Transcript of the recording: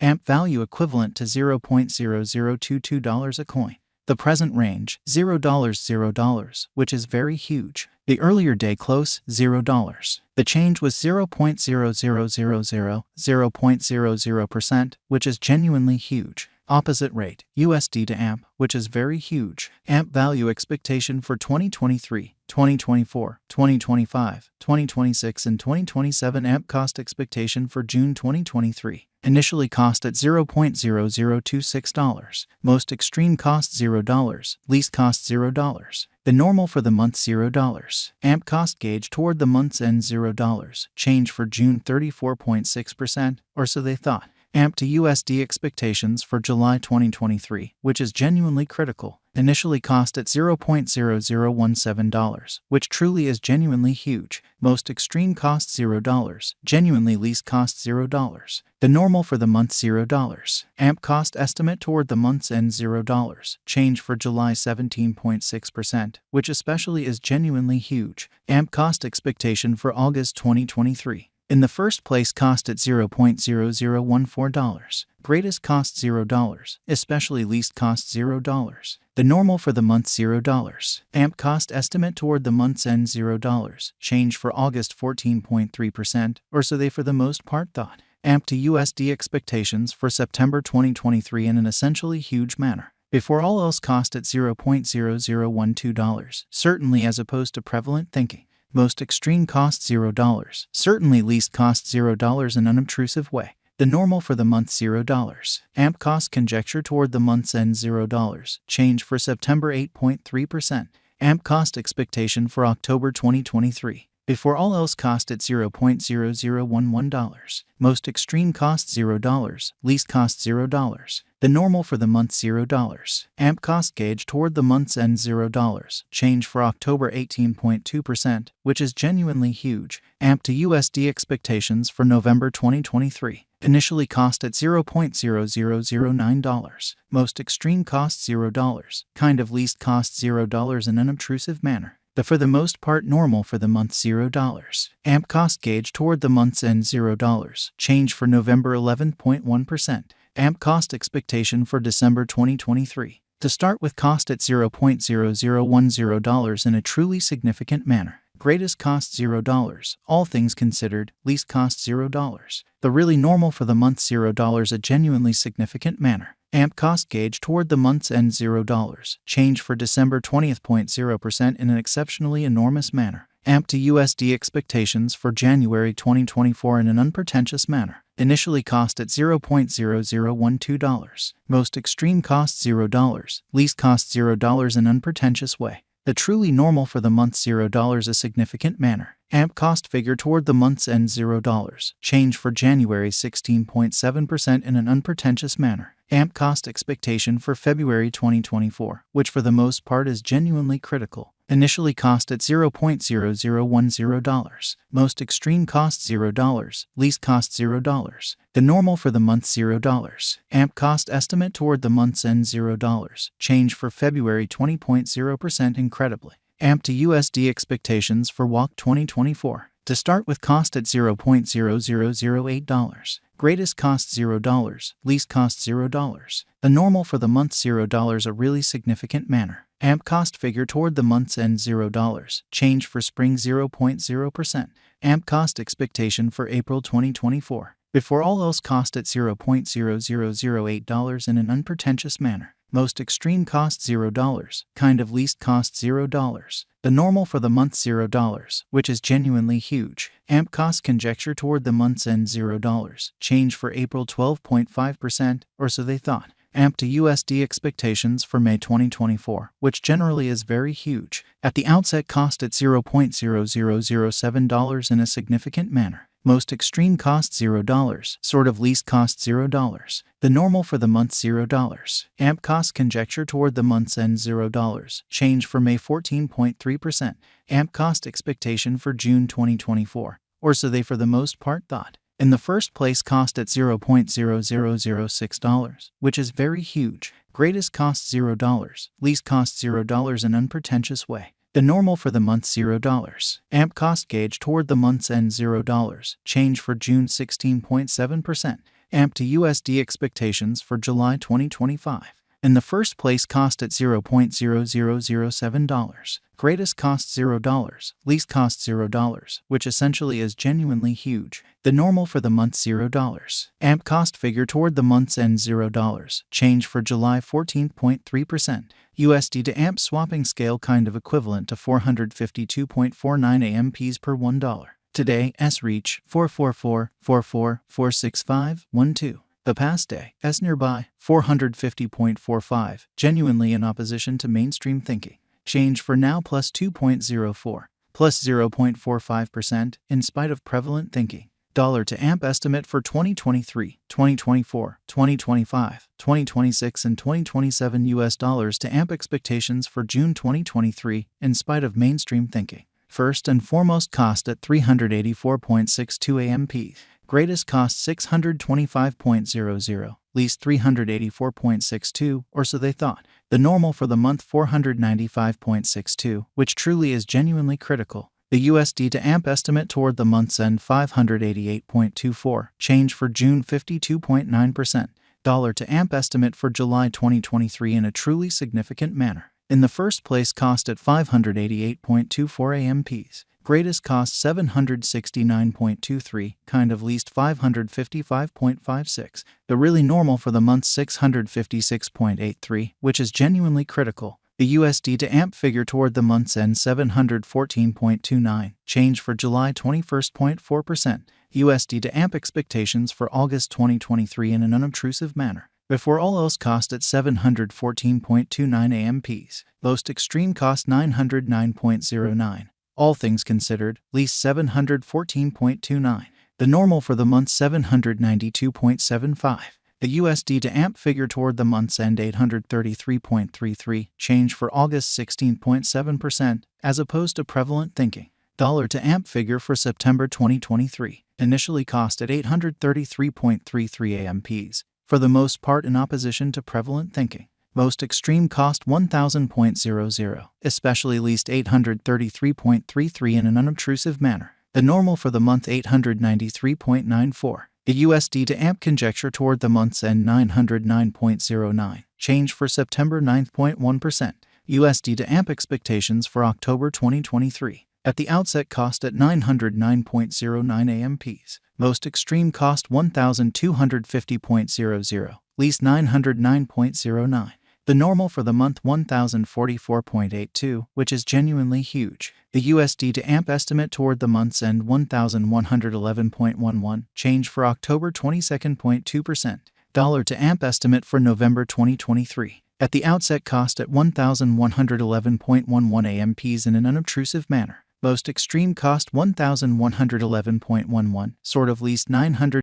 AMP value equivalent to $0.0022 a coin. The present range, $0, which is very huge. The earlier day close, $0. The change was 0.0000%, which is genuinely huge. Opposite rate, USD to AMP, which is very huge. AMP value expectation for 2023, 2024, 2025, 2026 and 2027. AMP cost expectation for June 2023. Initially cost at $0.0026. Most extreme cost $0. Least cost $0. The normal for the month $0. AMP cost gauge toward the month's end $0. Change for June 34.6%, or so they thought. AMP to USD expectations for July 2023, which is genuinely critical. Initially cost at $0.0017, which truly is genuinely huge. Most extreme cost $0. Genuinely least cost $0. The normal for the month $0. AMP cost estimate toward the month's end $0. Change for July 17.6%, which especially is genuinely huge. AMP cost expectation for August 2023. In the first place cost at $0.0014. Greatest cost $0, especially least cost $0. The normal for the month $0. AMP cost estimate toward the month's end $0. Change for August 14.3%, or so they for the most part thought. AMP to USD expectations for September 2023 in an essentially huge manner. Before all else cost at $0.0012, certainly as opposed to prevalent thinking. Most extreme cost $0, certainly least cost $0 in unobtrusive way. The normal for the month $0. AMP cost conjecture toward the month's end $0. Change for September 8.3%. AMP cost expectation for October 2023. Before all else cost at $0.0011. Most extreme cost $0, least cost $0. The normal for the month $0. AMP cost gauge toward the month's end $0. Change for October 18.2%, which is genuinely huge. AMP to USD expectations for November 2023. Initially cost at $0.0009. Most extreme cost $0. Kind of least cost $0 in unobtrusive manner. The for the most part normal for the month $0. AMP cost gauge toward the month's end $0. Change for November 11.1%. AMP cost expectation for December 2023. To start with cost at $0.0010 in a truly significant manner. Greatest cost $0, all things considered, least cost $0. The really normal for the month $0 a genuinely significant manner. AMP cost gauge toward the month's end $0. Change for December 20.0% in an exceptionally enormous manner. AMP to USD expectations for January 2024 in an unpretentious manner. Initially cost at $0.0012. Most extreme cost $0. Least cost $0 in unpretentious way. The truly normal for the month $0 a significant manner. AMP cost figure toward the month's end $0. Change for January 16.7% in an unpretentious manner. AMP cost expectation for February 2024, which for the most part is genuinely critical. Initially cost at $0.0010. Most extreme cost $0. Least cost $0. The normal for the month $0. AMP cost estimate toward the month's end $0. Change for February 20.0% incredibly. AMP to USD expectations for WAC 2024. To start with cost at $0.0008. Greatest cost $0. Least cost $0. The normal for the month $0 a really significant manner. AMP cost figure toward the month's end $0. Change for spring 0.0%. AMP cost expectation for April 2024. Before all else cost at $0.0008 in an unpretentious manner. Most extreme cost $0. Kind of least cost $0. The normal for the month $0, which is genuinely huge. AMP cost conjecture toward the month's end $0. Change for April 12.5%, or so they thought. AMP to USD expectations for May 2024, which generally is very huge. At the outset cost at $0.0007 in a significant manner. Most extreme cost $0, sort of least cost $0. The normal for the month $0. AMP cost conjecture toward the month's end $0. Change for May 14.3%. AMP cost expectation for June 2024, or so they for the most part thought. In the first place cost at $0.0006, which is very huge. Greatest cost $0. Least cost $0 in unpretentious way. The normal for the month $0. AMP cost gauge toward the month's end $0. Change for June 16.7%. AMP to USD expectations for July 2025. In the first place, cost at $0.0007, greatest cost $0, least cost $0, which essentially is genuinely huge. The normal for the month $0. AMP cost figure toward the month's end $0, change for July 14.3%. USD to AMP swapping scale kind of equivalent to 452.49 AMPs per $1. Today, S reach 444.44.465.12. The past day, S nearby 450.45, genuinely in opposition to mainstream thinking. Change for now plus 2.04, plus 0.45% in spite of prevalent thinking. Dollar to AMP estimate for 2023, 2024, 2025, 2026 and 2027 US dollars to AMP expectations for June 2023 in spite of mainstream thinking. First and foremost, cost at 384.62 AMP. Greatest cost 625.00, least 384.62, or so they thought. The normal for the month 495.62, which truly is genuinely critical. The USD to AMP estimate toward the month's end 588.24, change for June 52.9%. Dollar to AMP estimate for July 2023 in a truly significant manner. In the first place, cost at 588.24 AMPs. Greatest cost 769.23, kind of least 555.56. The really normal for the month 656.83, which is genuinely critical. The USD to AMP figure toward the month's end 714.29, change for July 21.4%. USD to AMP expectations for August 2023 in an unobtrusive manner. Before all else, cost at 714.29 AMPs. Most extreme cost 909.09. All things considered, least 714.29. The normal for the month 792.75. The USD to AMP figure toward the month's end 833.33, change for August 16.7%, as opposed to prevalent thinking. Dollar to AMP figure for September 2023, initially cost at 833.33 AMPs, for the most part in opposition to prevalent thinking. Most extreme cost 1000.00, especially least 833.33 in an unobtrusive manner. The normal for the month 893.94. The USD to AMP conjecture toward the month's end 909.09, change for September 9.1%. USD to AMP expectations for October 2023. At the outset, cost at 909.09 AMPs. Most extreme cost 1250.00, least 909.09. The normal for the month 1044.82, which is genuinely huge. The USD to AMP estimate toward the month's end 1111.11, change for October 22.2%. Dollar to AMP estimate for November 2023. At the outset, cost at 1111.11 AMPs in an unobtrusive manner. Most extreme cost 1111.11, sort of least 900